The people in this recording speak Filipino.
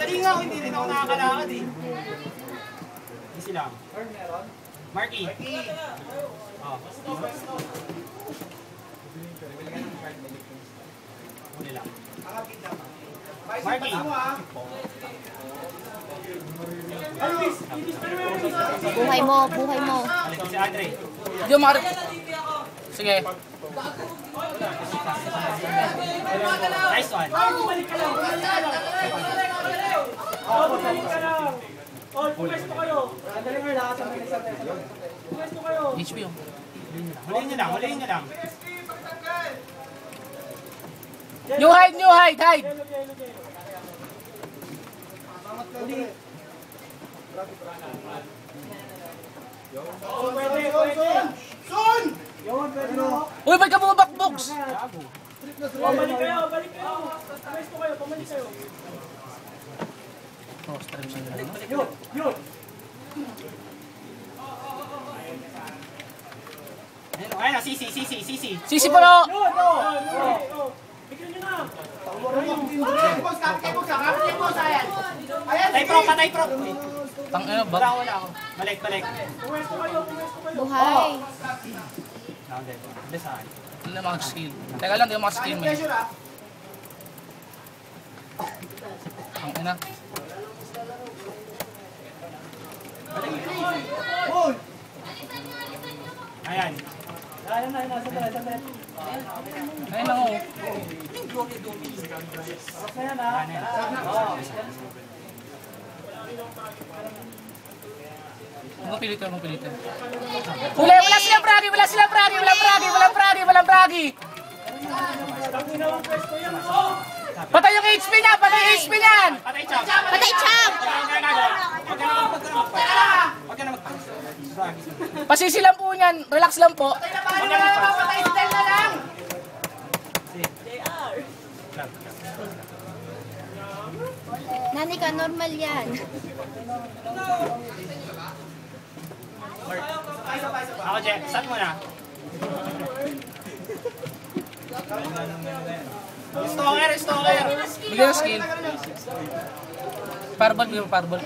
Dali nga, hindi rin ako nakakalakad eh. Easy lang. Marky. Oh. Huli lang. Marky. Buhay mo, buhay mo. Balik si Andre. Yo, Mar. Sige. Nice one. Bumalik ka lang. Bumalik ka lang. Pumesto kayo. Sandali nga, lakas ang isa. Pumesto kayo. HP yung. Huliin nyo lang, huliin nyo lang. New height, hide. Son! Yun, pwede mo. Uy, ba't ka bumabak, Box? Balik kayo. Pumesto kayo, pumalik kayo. Oh, stream siya nila. Yun. Ayun na, sisi. Sisi po no! Bigyan nyo na. Patay pro. Tang ano, bag. Wala ako. Balik. Pumesto kayo. Buhay. Design. Hindi na mag-skill. Teka lang, hindi na mag-skill mo. Ang ina. Ayan. Ayun na, sandali. Ayun lang, oh. Ayan na. Anong pilitan? Huli! Wala silang fragi! Ginawang pwesto yan. Patay yung HP niya! Patay Patay, Cham. Patay, Cham! Huwag ka na magpapasok. Pasisi lang po niyan. Relax lang po. Patay, style na lang. Nani ka, normal yan. Ako, Jack. Saan mo na? Stalker. Bigyan ng skill. Fireball, bigyan mo fireball.